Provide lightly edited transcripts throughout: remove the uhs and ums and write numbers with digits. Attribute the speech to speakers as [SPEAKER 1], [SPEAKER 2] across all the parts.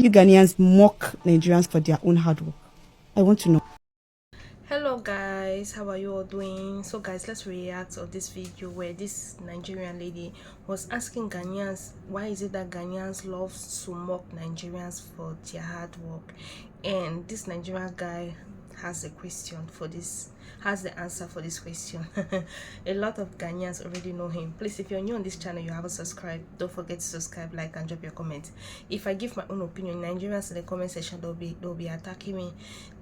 [SPEAKER 1] you Ghanaians mock Nigerians for their own hard work? I want to know.
[SPEAKER 2] Hello guys, how are you all doing? So guys, let's react on this video where this Nigerian lady was asking Ghanaians why is it that Ghanaians love to mock Nigerians for their hard work, and this Nigerian guy has the answer for this question. A lot of Ghanaians already know him. Please, if you're new on this channel, you haven't subscribed, don't forget to subscribe, like, and drop your comment. If I give my own opinion, Nigerians in the comment section, they'll be attacking me.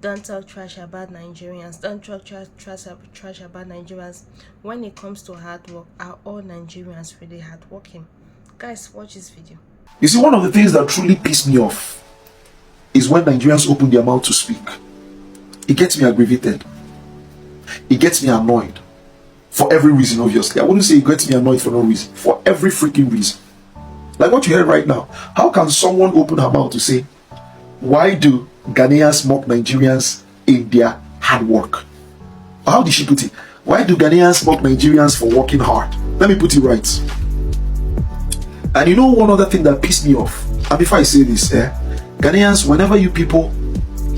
[SPEAKER 2] Don't talk trash about Nigerians. Don't talk trash about Nigerians. When it comes to hard work, are all Nigerians really hardworking? Guys, watch this video.
[SPEAKER 3] You see, one of the things that truly piss me off is when Nigerians open their mouth to speak. It gets me aggravated. It gets me annoyed. For every reason, obviously. I wouldn't say it gets me annoyed for no reason. For every freaking reason. Like what you heard right now. How can someone open her mouth to say, why do Ghanaians mock Nigerians in their hard work? How did she put it? Why do Ghanaians mock Nigerians for working hard? Let me put it right. And you know one other thing that pissed me off? And before I say this, Ghanaians, whenever you people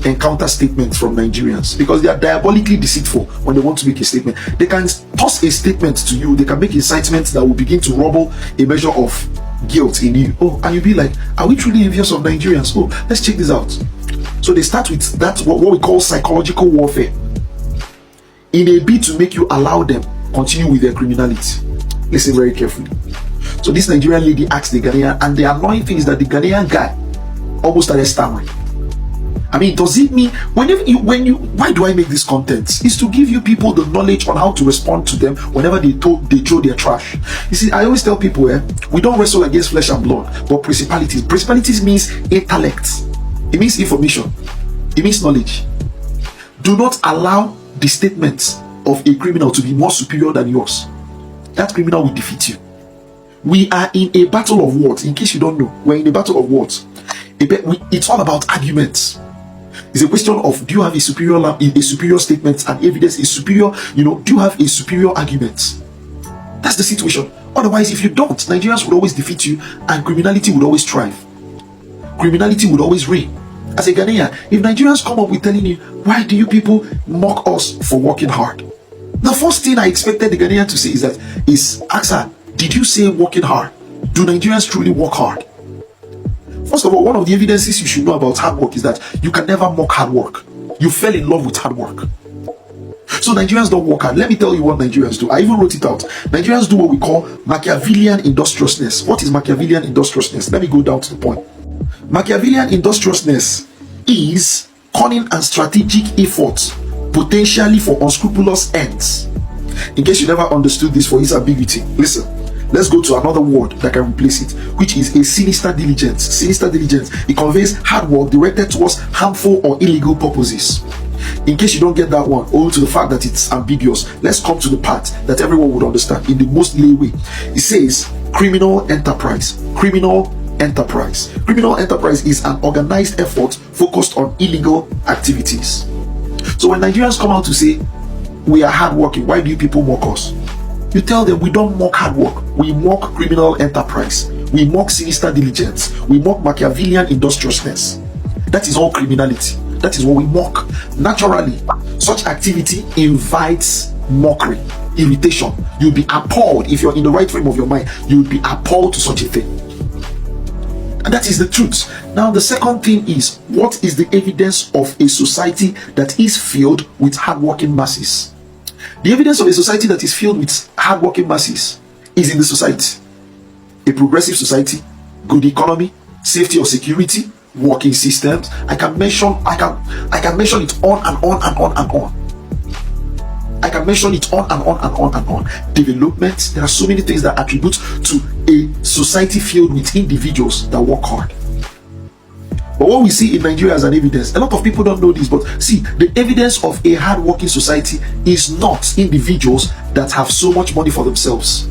[SPEAKER 3] encounter statements from Nigerians, because they are diabolically deceitful when they want to make a statement, they can toss a statement to you, they can make incitements that will begin to rubble a measure of guilt in you. Oh, and you'll be like, are we truly envious of Nigerians? Oh, let's check this out. So they start with that, what we call psychological warfare, in a bid to make you allow them continue with their criminality. Listen very carefully. So this Nigerian lady asked the Ghanaian, and the annoying thing is that the Ghanaian guy almost started stammering. I mean, does it mean why do I make this content? Is to give you people the knowledge on how to respond to them whenever they throw their trash. You see, I always tell people, we don't wrestle against flesh and blood, but principalities. Principalities means intellect. It means information. It means knowledge. Do not allow the statements of a criminal to be more superior than yours. That criminal will defeat you. We are in a battle of words. In case you don't know, we're in a battle of words. It's all about arguments. It's a question of, do you have a superior statement and evidence, a superior, do you have a superior argument? That's the situation. Otherwise, if you don't, Nigerians would always defeat you and criminality would always thrive. Criminality would always reign. As a Ghanaian, if Nigerians come up with telling you, why do you people mock us for working hard? The first thing I expected the Ghanaian to say is ask her, did you say working hard? Do Nigerians truly work hard? First of all, one of the evidences you should know about hard work is that you can never mock hard work. You fell in love with hard work. So Nigerians don't work hard. Let me tell you what Nigerians do. I even wrote it out. Nigerians do what we call Machiavellian industriousness. What is Machiavellian industriousness? Let me go down to the point. Machiavellian industriousness is cunning and strategic efforts, potentially for unscrupulous ends. In case you never understood this for its ambiguity, listen. Let's go to another word that can replace it, which is a sinister diligence. Sinister diligence, it conveys hard work directed towards harmful or illegal purposes. In case you don't get that one, owing to the fact that it's ambiguous, let's come to the part that everyone would understand in the most lay way. It says criminal enterprise. Criminal enterprise. Criminal enterprise is an organized effort focused on illegal activities. So when Nigerians come out to say, we are hardworking, why do you people mock us? You tell them we don't mock hard work, we mock criminal enterprise, we mock sinister diligence, we mock Machiavellian industriousness. That is all criminality. That is what we mock. Naturally, such activity invites mockery, irritation. You'll be appalled. If you're in the right frame of your mind, you'll be appalled to such a thing. And that is the truth. Now, the second thing is, what is the evidence of a society that is filled with hardworking masses? The evidence of a society that is filled with hardworking masses is in the society. A progressive society, good economy, safety or security, working systems. I can mention it on and on and on and on. I can mention it on and on and on and on. Development. There are so many things that attribute to a society filled with individuals that work hard. But what we see in Nigeria as an evidence, a lot of people don't know this, but see, the evidence of a hard-working society is not individuals that have so much money for themselves.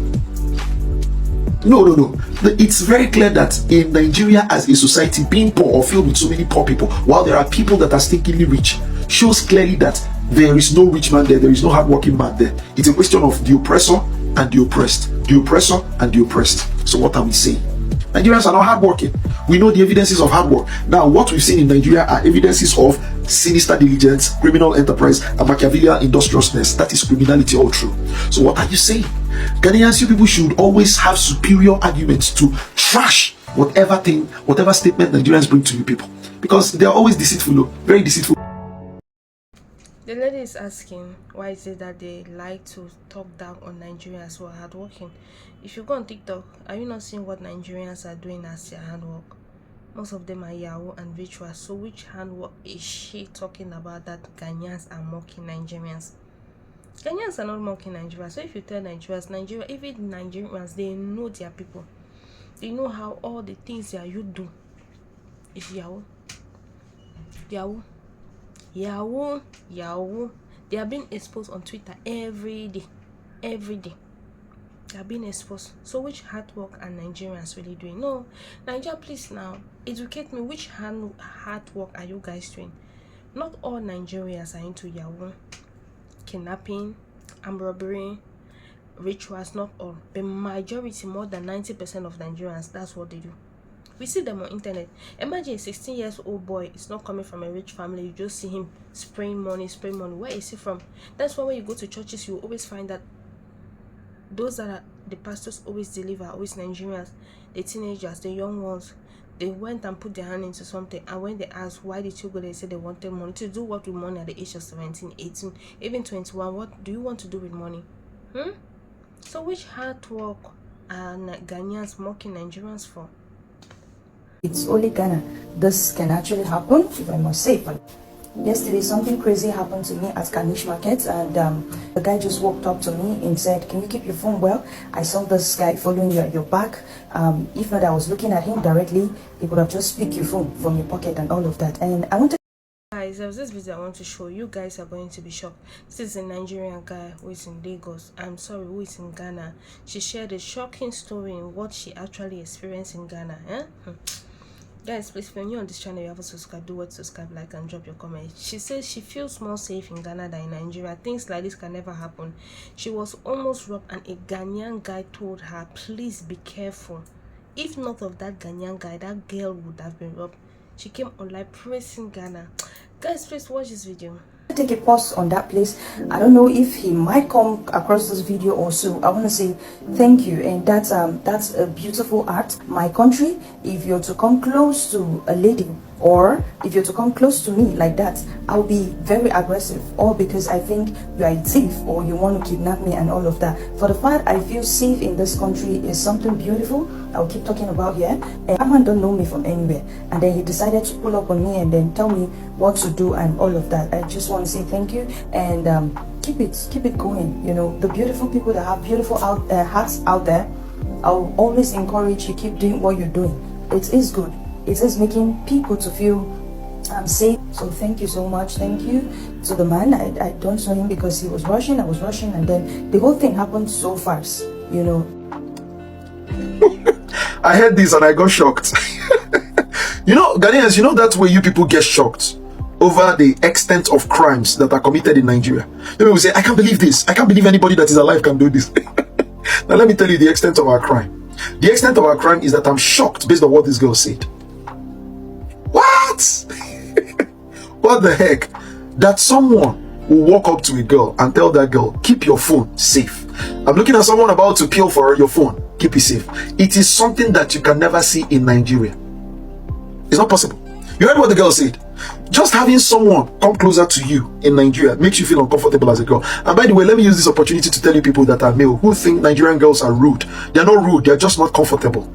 [SPEAKER 3] No. It's very clear that in Nigeria as a society, being poor or filled with so many poor people, while there are people that are stinkingly rich, shows clearly that there is no rich man there is no hard-working man there. It's a question of the oppressor and the oppressed. The oppressor and the oppressed. So what are we saying? Nigerians are not hardworking. We know the evidences of hard work. Now, what we've seen in Nigeria are evidences of sinister diligence, criminal enterprise, and Machiavellian industriousness. That is criminality all through. So what are you saying? Ghanaians, you people should always have superior arguments to trash whatever statement Nigerians bring to you people. Because they are always deceitful, very deceitful.
[SPEAKER 2] The lady is asking why is it that they like to talk down on Nigerians who are hardworking. If you go on TikTok, are you not seeing what Nigerians are doing as their handwork? Most of them are Yahoo and rituals. So which handwork is she talking about that Ghanaians are mocking Nigerians? Ghanaians are not mocking Nigerians. So if you tell Nigeria, even Nigerians, they know their people. They know how all the things that you do is Yahoo. They are being exposed on Twitter every day. They are being exposed. So which hard work are Nigerians really doing? No, Nigeria, please now educate me. Which hard work are you guys doing? Not all Nigerians are into Yahoo, kidnapping, armed robbery, rituals. Not all, the majority, more than 90% of Nigerians, that's what they do. We see them on internet. Imagine a 16-year-old boy is not coming from a rich family. You just see him spraying money. Where is he from? That's why when you go to churches, you always find that those that are the pastors always deliver, always Nigerians, the teenagers, the young ones. They went and put their hand into something, and when they asked why did you go, they said they wanted money. To do what with money at the age of 17, 18, even 21? What do you want to do with money? So which hard work are Ghanaians mocking Nigerians for?
[SPEAKER 4] It's only Ghana this can actually happen, if I must say. But yesterday something crazy happened to me at Kanish Market, and the guy just walked up to me and said, "Can you keep your phone well? I saw this guy following you at your back. If not, I was looking at him directly. He could have just picked your phone from your pocket and all of that." And I wanted,
[SPEAKER 2] guys, there was this video I want to show you. Guys are going to be shocked. This is a Nigerian guy who is in Lagos, who is in Ghana. She shared a shocking story in what she actually experienced in Ghana. Guys, please, when you're on this channel, you have to subscribe. Do what? Subscribe, like, and drop your comment. She says she feels more safe in Ghana than in Nigeria. Things like this can never happen. She was almost robbed, and a Ghanaian guy told her, "Please be careful. If not of that Ghanaian guy, that girl would have been robbed." She came online praising Ghana. Guys, please watch this video.
[SPEAKER 4] take a pause on that place. I don't know if he might come across this video or so. I want to say thank you, and that's a beautiful art. My country, if you're to come close to a lady, or if you're to come close to me like that, I'll be very aggressive, or because I think you are a thief or you want to kidnap me and all of that. For the fact I feel safe in this country is something beautiful. I'll keep talking about here. And that man don't know me from anywhere, and then he decided to pull up on me and then tell me what to do and all of that. I just want to say thank you, and keep it going. You know, the beautiful people that have beautiful hearts out there, I'll always encourage you, keep doing what you're doing. It is good. It is making people to feel safe. So thank you so much. Thank you to the man. I don't know him because he was rushing, I was rushing, and then the whole thing happened so fast, you know.
[SPEAKER 3] I heard this and I got shocked. You know, Ghanaians, you know that way you people get shocked over the extent of crimes that are committed in Nigeria. People will say, I can't believe this. I can't believe anybody that is alive can do this. Now let me tell you the extent of our crime. The extent of our crime is that I'm shocked based on what this girl said. What? What the heck? That someone will walk up to a girl and tell that girl, keep your phone safe. I'm looking at someone about to peel for your phone. Keep it safe. It is something that you can never see in Nigeria. It's not possible. You heard what the girl said. Just having someone come closer to you in Nigeria makes you feel uncomfortable as a girl. And by the way, let me use this opportunity to tell you people that are male who think Nigerian girls are rude. They're not rude. They're just not comfortable.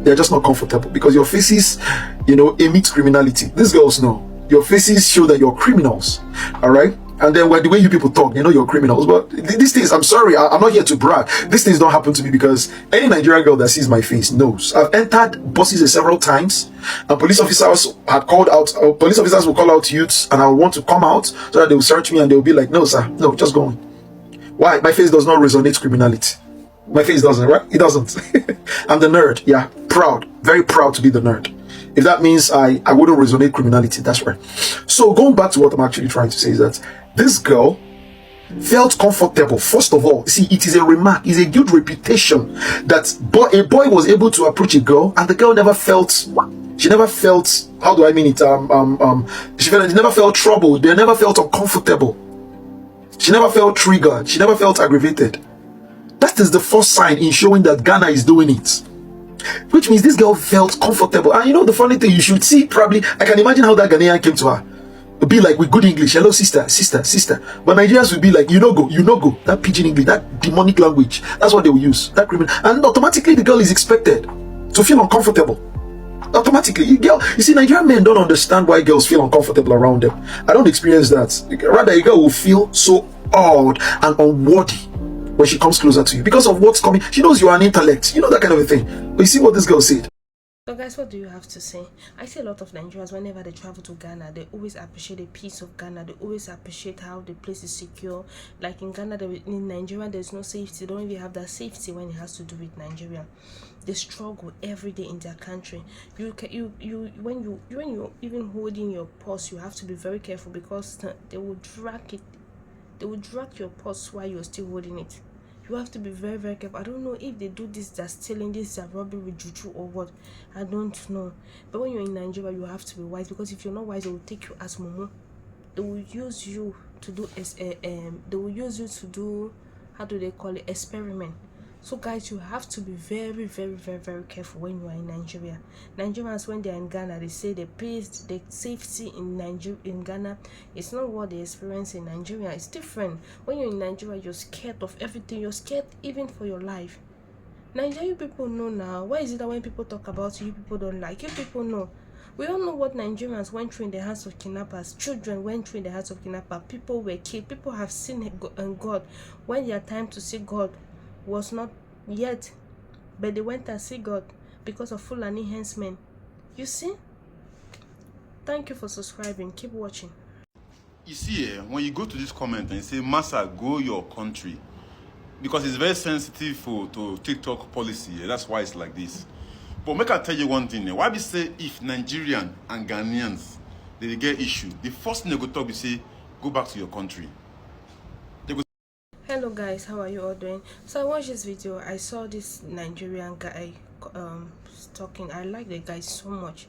[SPEAKER 3] They're just not comfortable because your faces, you know, emit criminality. These girls know. Your faces show that you're criminals. All right? And then the way you people talk, they know you're criminals. But these things, I'm sorry, I'm not here to brag. These things don't happen to me because any Nigerian girl that sees my face knows. I've entered buses several times, and police officers had called out, police officers will call out youths, and I want to come out so that they will search me and they will be like, no, sir, no, just go on. Why? My face does not resonate criminality. My face doesn't, right? It doesn't. I'm the nerd. Yeah, proud. Very proud to be the nerd. If that means I wouldn't resonate criminality, that's right. So going back to what I'm actually trying to say is that this girl felt comfortable. First of all, see, it is a remark, it's a good reputation that a boy was able to approach a girl, and the girl never felt, she never felt, how do I mean it? She never felt troubled. They never felt uncomfortable. She never felt triggered. She never felt aggravated. That is the first sign in showing that Ghana is doing it. Which means this girl felt comfortable. And you know the funny thing, you should see probably, I can imagine how that Ghanaian came to her. It'd be like with good English, hello sister, sister, sister. But Nigerians would be like, you no go. That pidgin English, that demonic language. That's what they will use. That criminal. And automatically the girl is expected to feel uncomfortable. Automatically. You see, Nigerian men don't understand why girls feel uncomfortable around them. I don't experience that. Rather, a girl will feel so odd and unworthy when she comes closer to you because of what's coming. She knows you are an intellect. You know, that kind of a thing. But you see what this girl said.
[SPEAKER 2] So guys, what do you have to say? I see a lot of Nigerians, whenever they travel to Ghana, they always appreciate the peace of Ghana. They always appreciate how the place is secure. Like in Ghana, in Nigeria, there's no safety. They don't even have that safety when it has to do with Nigeria. They struggle every day in their country. When you even holding your purse, you have to be very careful because they will drag it. They will drag your purse while you're still holding it. You have to be very, very careful. I don't know if they do this, they're stealing this, they're robbing with juju or what. I don't know. But when you're in Nigeria, you have to be wise, because if you're not wise, they will take you as mumu. They will use you to do how do they call it, experiment. So guys, you have to be very, very, very, very careful when you are in Nigeria. Nigerians, when they are in Ghana, they say the peace, the safety in Ghana, it's not what they experience in Nigeria. It's different. When you're in Nigeria, you're scared of everything. You're scared even for your life. Nigerian people know now. Why is it that when people talk about you, people don't like you? People know. We all know what Nigerians went through in the hands of kidnappers. Children went through in the hands of kidnappers. People were killed. People have seen God when their time to see God was not yet, but they went and see God because of Fulani henchmen. You see? Thank you for subscribing. Keep watching.
[SPEAKER 5] You see, when you go to this comment and say, Massa, go your country, because it's very sensitive to TikTok policy. That's why it's like this. But make I tell you one thing. Why we say if Nigerian and Ghanaians they get issue, the first thing they go talk, we say, go back to your country.
[SPEAKER 2] Hello guys, how are you all doing? So I watched this video. I saw this Nigerian guy talking. I like the guy so much.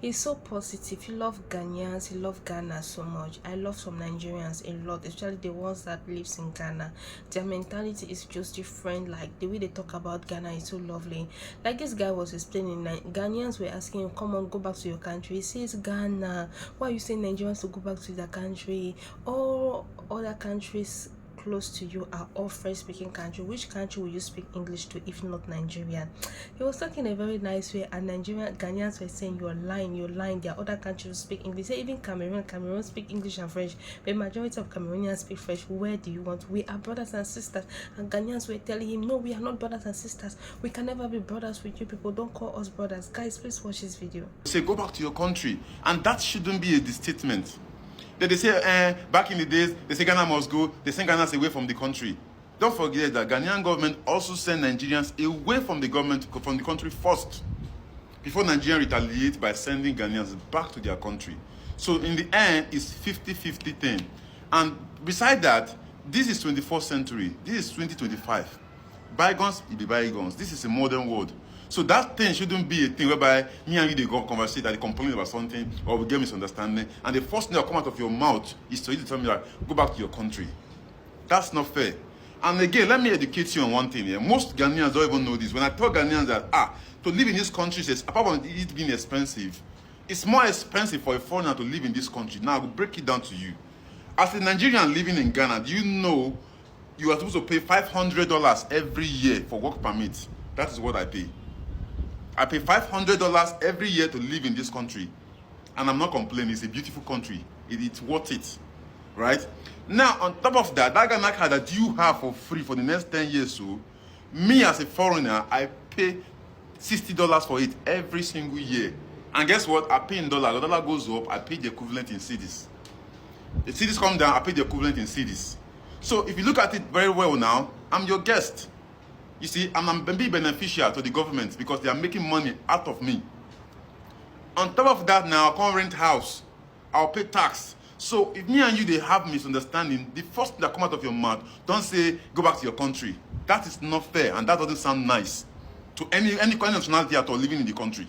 [SPEAKER 2] He's so positive. He loves Ghanaians. He loves Ghana so much. I love some Nigerians a lot, especially the ones that lives in Ghana. Their mentality is just different. Like the way they talk about Ghana is so lovely. Like this guy was explaining, Ghanaians were asking him, come on, go back to your country. He says, Ghana, why are you saying Nigerians to go back to their country? All other countries close to you are all French speaking country. Which country will you speak English to if not Nigerian? He was talking in a very nice way, and Ghanaians were saying, you're lying, there are other countries who speak English. Say even Cameroon speak English and French, but majority of Cameroonians speak French. Where do you want? We are brothers and sisters. And Ghanaians were telling him, no, we are not brothers and sisters. We can never be brothers with you people. Don't call us brothers. Guys, please watch this video.
[SPEAKER 5] Say go back to your country, and that shouldn't be a statement. They say, back in the days, they say Ghana must go, they send Ghanaians away from the country. Don't forget that Ghanaian government also send Nigerians away from the country first, before Nigerians retaliate by sending Ghanaians back to their country. So in the end, it's 50-50 thing. And beside that, this is 21st century, this is 2025. Bygones, it be bygones. This is a modern world. So that thing shouldn't be a thing whereby me and you they go conversate, that they complain about something or we get misunderstanding, and the first thing that come out of your mouth is to tell me that go back to your country. That's not fair. And again, let me educate you on one thing here. Most Ghanaians don't even know this. When I tell Ghanaians that to live in this country, says apart from it being expensive, it's more expensive for a foreigner to live in this country. Now I will break it down to you. As a Nigerian living in Ghana, do you know you are supposed to pay $500 every year for work permit? That is what I pay. I pay $500 every year to live in this country. And I'm not complaining. It's a beautiful country. It's worth it. Right? Now, on top of that, that Ghana card that you have for free for the next 10 years, so me as a foreigner, I pay $60 for it every single year. And guess what? I pay in dollars. The dollar goes up, I pay the equivalent in cedis. The cedis come down, I pay the equivalent in cedis. So if you look at it very well now, I'm your guest. You see, I'm being beneficial to the government because they are making money out of me. On top of that now, I can't rent house. I'll pay tax. So if me and you, they have misunderstanding, the first thing that come out of your mouth, don't say, go back to your country. That is not fair, and that doesn't sound nice to any kind of nationality at all living in the country.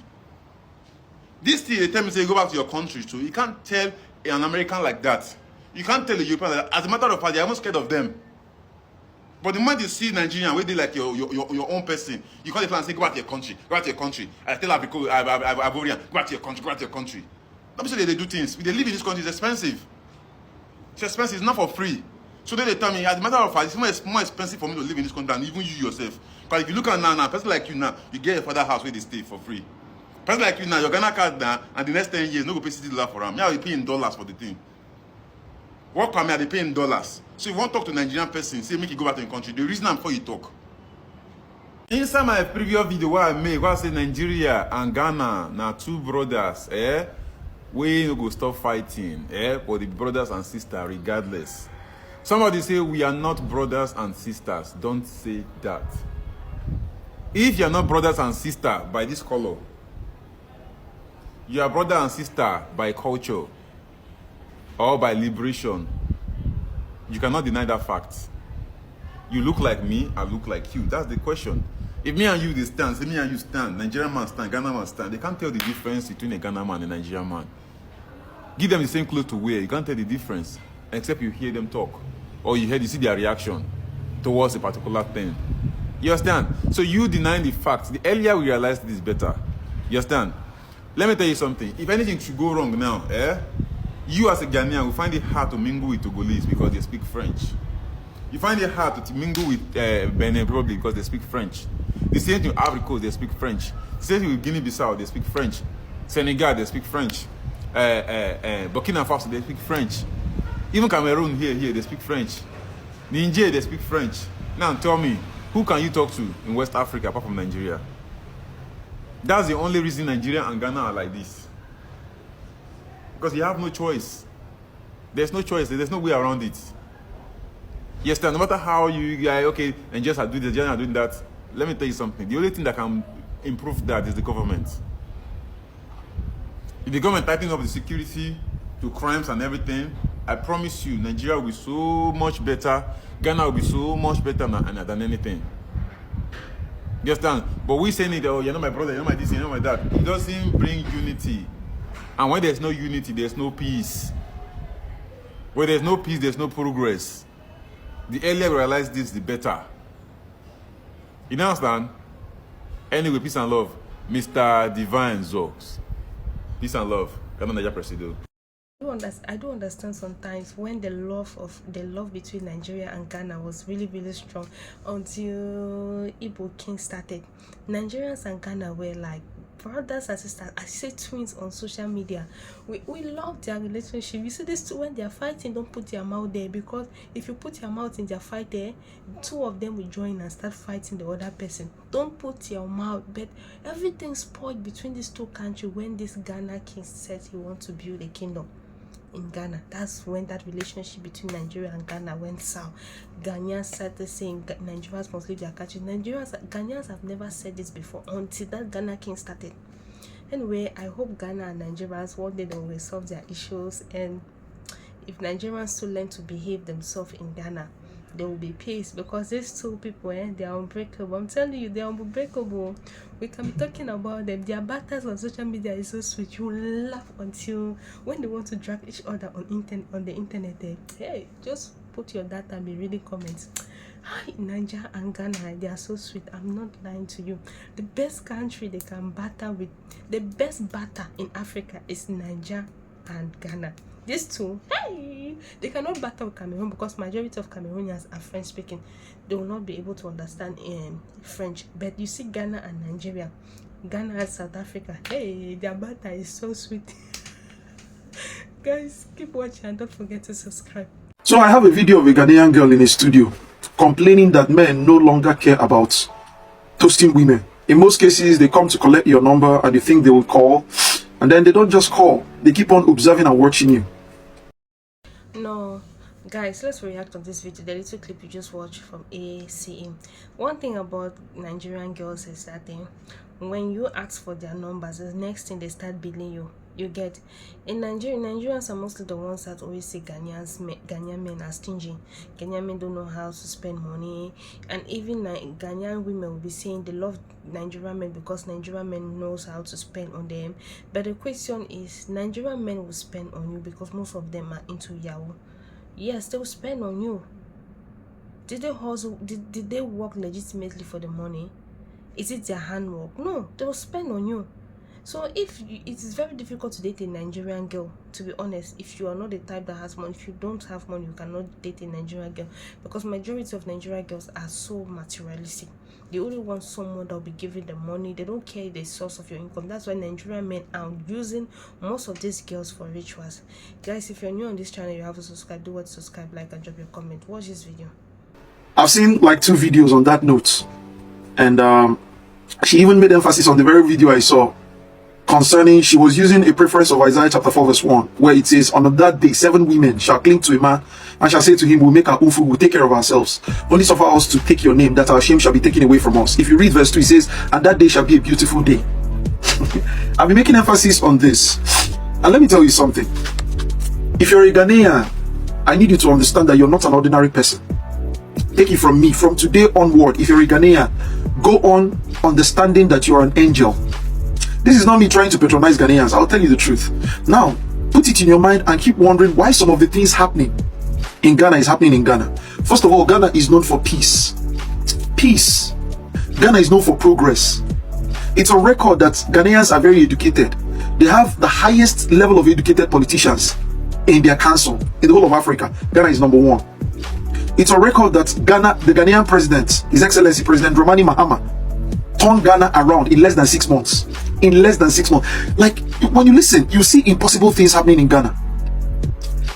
[SPEAKER 5] This thing, they tell me, say, go back to your country. So you can't tell an American like that. You can't tell a European like that. As a matter of fact, they're almost scared of them. But the moment you see Nigerian, where they like your own person, you call the plan and say, go back to your country, go back to your country. I tell Ivorian, go back to your country, go back to your country. Let me say they do things. They live in this country, it's expensive. It's expensive, it's not for free. So then they tell me, as a matter of fact, it's more expensive for me to live in this country than even you yourself. Because if you look at now, a person like you now, you get a father house where they stay for free. A person like you now, your Ghana card now, and the next 10 years, no go pay $60 for them. Now you pay in dollars for the thing. Work permit, they pay in dollars. So if you want to talk to a Nigerian person, say make you go back to your country. The reason I'm before you talk. Inside my previous video where I made, where I say Nigeria and Ghana now two brothers, we no go stop fighting, for the brothers and sisters regardless. Somebody say we are not brothers and sisters. Don't say that. If you are not brothers and sisters by this color, you are brother and sister by culture or by liberation. You cannot deny that fact. You look like me, I look like you. That's the question. If me and you they stand, say me and you stand, Nigerian man stand, Ghana man stand, they can't tell the difference between a Ghana man and a Nigerian man. Give them the same clothes to wear, you can't tell the difference, except you hear them talk, or you see their reaction towards a particular thing. You understand? So you denying the facts. The earlier we realize this better. You understand? Let me tell you something. If anything should go wrong now, you as a Ghanaian will find it hard to mingle with Togolese because they speak French. You find it hard to mingle with Benin probably because they speak French. The same thing with Ivory Coast, they speak French. The same thing with Guinea-Bissau, they speak French. Senegal, they speak French. Burkina Faso, they speak French. Even Cameroon here, they speak French. Niger, they speak French. Now tell me, who can you talk to in West Africa apart from Nigeria? That's the only reason Nigeria and Ghana are like this. Because you have no choice. There's no choice. There's no way around it. Yes, no matter how you guys, okay, and just are doing this, are doing that. Let me tell you something. The only thing that can improve that is the government. If the government tightening up the security to crimes and everything, I promise you, Nigeria will be so much better. Ghana will be so much better than anything. You understand? But we saying it, oh, you're not my brother, you're not my this, you're not my that. It doesn't bring unity. And when there's no unity, there's no peace. Where there's no peace, there's no progress. The earlier we realize this, the better. You understand? Anyway, peace and love. Mr. Divine Zox. Peace and love. Ghana Presido.
[SPEAKER 2] I do understand sometimes when the love between Nigeria and Ghana was really, really strong until Igbo King started. Nigerians and Ghana were like brothers and sisters. I say twins on social media. We love their relationship. You see these two, when they are fighting, don't put your mouth there, because if you put your mouth in their fight there, two of them will join and start fighting the other person. Don't put your mouth. But everything spoiled between these two countries when this Ghana king said he wants to build a kingdom in Ghana. That's when that relationship between Nigeria and Ghana went south. Ghanaians started saying Nigerians must leave their country. Ghanaians have never said this before until that Ghana king started. Anyway, I hope Ghana and Nigerians one day they will resolve their issues, and if Nigerians still learn to behave themselves in Ghana, there will be peace, because these two people, they are unbreakable. I'm telling you, they are unbreakable. We can be talking about them. Their battles on social media is so sweet. You laugh until when they want to drag each other on the internet. Hey, just put your data and be reading comments. Hi, Nigeria and Ghana, they are so sweet. I'm not lying to you. The best country they can battle with, the best battle in Africa is Nigeria and Ghana. These two, hey, they cannot battle with Cameroon because majority of Cameroonians are French speaking. They will not be able to understand French. But you see Ghana and Nigeria, Ghana and South Africa, hey, their battle is so sweet. Guys, keep watching and don't forget to subscribe.
[SPEAKER 3] So I have a video of a Ghanaian girl in a studio complaining that men no longer care about toasting women. In most cases, they come to collect your number and they think they will call, and then they don't just call. They keep on observing and watching you.
[SPEAKER 2] No, guys, let's react on this video, the little clip you just watched from ACM. One thing about Nigerian girls is that when you ask for their numbers, the next thing they start billing you. You get. In Nigeria, Nigerians are mostly the ones that always say Ghanaian men are stingy. Ghanaian men don't know how to spend money, and even Ghanaian women will be saying they love Nigerian men because Nigerian men knows how to spend on them. But the question is, Nigerian men will spend on you because most of them are into Yahoo. Yes, they will spend on you. Did they hustle? Did they work legitimately for the money? Is it their handwork? No, they will spend on you. So it is very difficult to date a Nigerian girl, to be honest. If you are not the type that has money, if you don't have money, you cannot date a Nigerian girl, because majority of Nigerian girls are so materialistic. They only want someone that will be giving them money. They don't care the source of your income. That's why Nigerian men are using most of these girls for rituals. Guys, if you're new on this channel, you have to subscribe. Do what? Subscribe, like, and drop your comment. Watch this video.
[SPEAKER 3] I've seen like 2 videos on that note, and she even made emphasis on the very video I saw concerning, she was using a preference of Isaiah chapter 4 verse 1, where it says, on that day 7 women shall cling to a man and shall say to him, we'll make our own food, we'll take care of ourselves, only suffer us to take your name, that our shame shall be taken away from us. If you read verse 2, it says, and that day shall be a beautiful day. I've been making emphasis on this, and let me tell you something. If you're a Ghanaian, I need you to understand that you're not an ordinary person. Take it from me, from today onward, if you're a Ghanaian, go on understanding that you are an angel. This is not me trying to patronize Ghanaians, I'll tell you the truth. Now, put it in your mind and keep wondering why some of the things happening in Ghana is happening in Ghana. First of all, Ghana is known for peace. Peace. Ghana is known for progress. It's a record that Ghanaians are very educated. They have the highest level of educated politicians in their council in the whole of Africa. Ghana is number 1. It's a record that the Ghanaian president, His Excellency President Dramani Mahama, turned Ghana around in less than 6 months. In less than 6 months. Like, when you listen, you see impossible things happening in Ghana.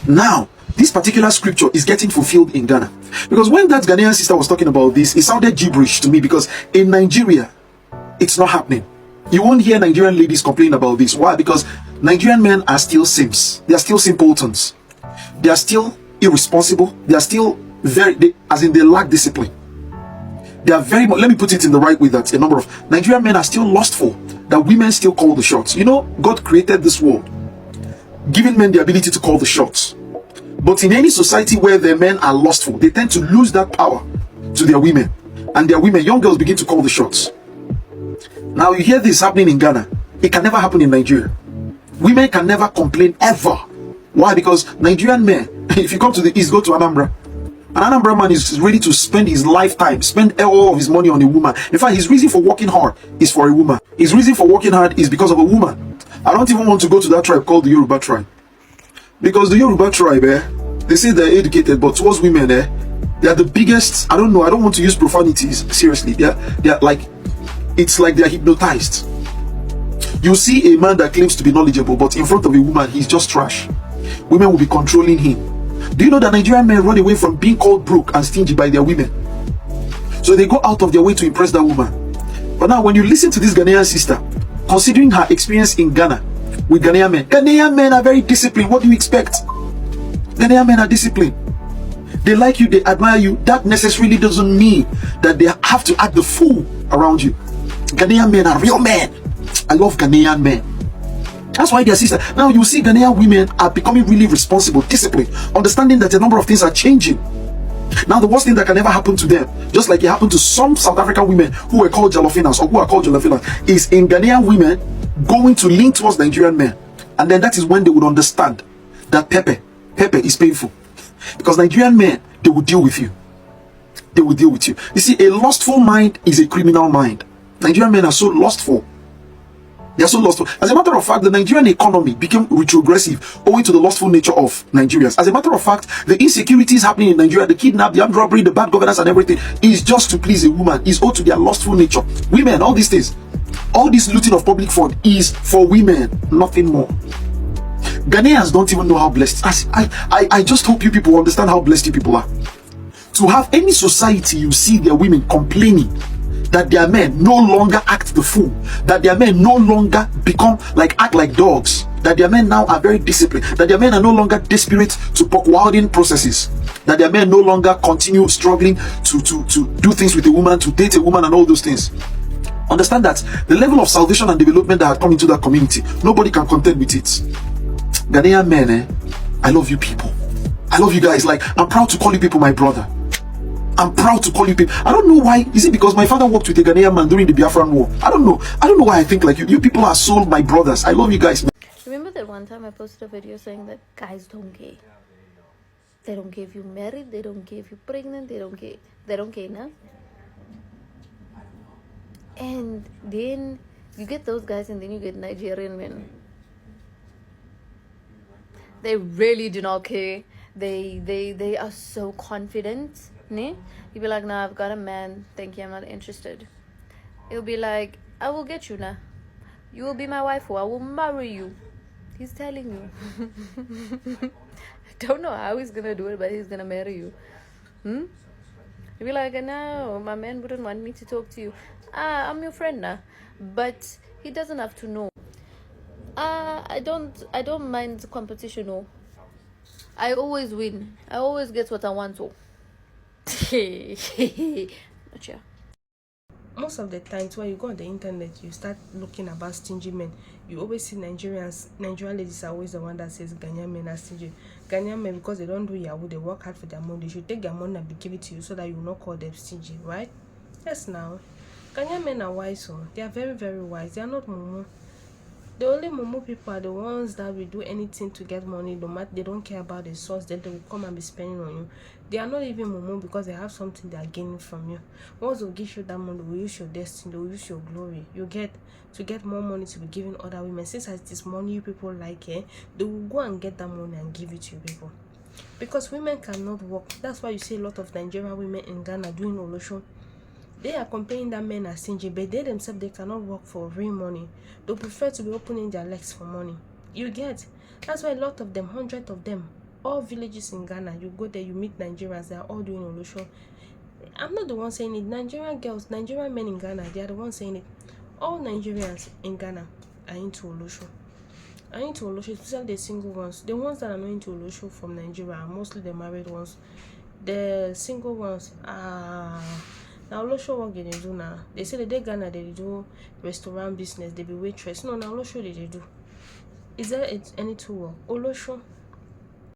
[SPEAKER 3] Now, this particular scripture is getting fulfilled in Ghana. Because when that Ghanaian sister was talking about this, it sounded gibberish to me, because in Nigeria, it's not happening. You won't hear Nigerian ladies complain about this. Why? Because Nigerian men are still simps. They are still simpletons. They are still irresponsible. They are still they lack discipline. They are very much, let me put it in the right way, that a number of Nigerian men are still lustful, that women still call the shots. You know, God created this world, giving men the ability to call the shots. But in any society where the men are lustful, they tend to lose that power to their women. And their women, young girls, begin to call the shots. Now you hear this happening in Ghana. It can never happen in Nigeria. Women can never complain, ever. Why? Because Nigerian men, if you come to the East, go to Anambra. An Anambra man is ready to spend his lifetime, spend all of his money on a woman. In fact, his reason for working hard is for a woman. His reason for working hard is because of a woman. I don't even want to go to that tribe called the Yoruba tribe. Because the Yoruba tribe, they say they're educated, but towards women, they are the biggest, I don't know, I don't want to use profanities, seriously. They're like, it's like they're hypnotized. You see a man that claims to be knowledgeable, but in front of a woman, he's just trash. Women will be controlling him. Do you know that Nigerian men run away from being called broke and stingy by their women? So they go out of their way to impress that woman. But now when you listen to this Ghanaian sister, considering her experience in Ghana with Ghanaian men are very disciplined. What do you expect? Ghanaian men are disciplined. They like you, they admire you. That necessarily doesn't mean that they have to act the fool around you. Ghanaian men are real men. I love Ghanaian men. That's why their sister. Now you see Ghanaian women are becoming really responsible, disciplined, understanding that a number of things are changing. Now the worst thing that can ever happen to them, just like it happened to some South African women who were called Jalofinas or who are called Jalofinas, is in Ghanaian women going to lean towards Nigerian men. And then that is when they would understand that Pepe is painful. Because Nigerian men, they will deal with you. They will deal with you. You see, a lustful mind is a criminal mind. Nigerian men are so lustful. They are so lustful. As a matter of fact, the Nigerian economy became retrogressive owing to the lustful nature of Nigerians. As a matter of fact, the insecurities happening in Nigeria, the kidnap, the armed robbery, the bad governance and everything is just to please a woman, is owed to their lustful nature. Women, all these things, all this looting of public fund is for women, nothing more. Ghanaians don't even know how blessed. I just hope you people understand how blessed you people are. To have any society you see their women complaining that their men no longer act the fool, that their men no longer act like dogs, that their men now are very disciplined, that their men are no longer desperate to poke-wilding processes, that their men no longer continue struggling to do things with a woman, to date a woman and all those things. Understand that the level of salvation and development that had come into that community, nobody can contend with it. Ghanaian men, I love you people. I love you guys. Like, I'm proud to call you people my brother. I'm proud to call you people. I don't know why. Is it because my father worked with a Ghanaian man during the Biafran War? I don't know. I don't know why I think like you. You people are so my brothers. I love you guys, man.
[SPEAKER 6] Remember that one time I posted a video saying that guys don't care. They don't care if you married, they don't care if you're pregnant, they don't care, no? And then you get those guys and then you get Nigerian men. They really do not care. They are so confident. Ne? You'll be like, nah, I've got a man, thank you, I'm not interested. It'll be like, I will get you now. You will be my wife, or I will marry you. He's telling you. I don't know how he's gonna do it, but he's gonna marry you. You'll be like, no, my man wouldn't want me to talk to you. I'm your friend now. But he doesn't have to know. I don't mind competition, no. I always win. I always get what I want to. Not sure.
[SPEAKER 2] Most of the times when you go on the internet, you start looking about stingy men. You always see Nigerian ladies are always the one that says Ghanaian men are stingy. Ghanaian men, because they don't do Yahoo, they work hard for their money. They should take their money and give it to you so that you will not call them stingy, right? Yes, now. Ghanaian men are wise, so they are very, very wise. They are not mumu. The only mumu people are the ones that will do anything to get money. No matter, they don't care about the source. Then they will come and be spending on you. They are not even mumu because they have something they are gaining from you. Once they give you that money, they will use your destiny, they will use your glory. You get to get more money to be giving other women. Since it is money you people like, they will go and get that money and give it to you people. Because women cannot work. That's why you see a lot of Nigerian women in Ghana doing olosho. They are complaining that men are stingy, but they themselves, they cannot work for real money. They prefer to be opening their legs for money. You get? That's why a lot of them, hundreds of them, all villages in Ghana, you go there, you meet Nigerians, they are all doing olosho. I'm not the one saying it. Nigerian girls, Nigerian men in Ghana, they are the ones saying it. All Nigerians in Ghana are into olosho. Are into olosho, especially the single ones. The ones that are not into olosho from Nigeria are mostly the married ones. The single ones are... Now Olosho work they do now. They say they Ghana they do restaurant business, they be waitress. No, now Olosho they do. Is there any tool work? Olosho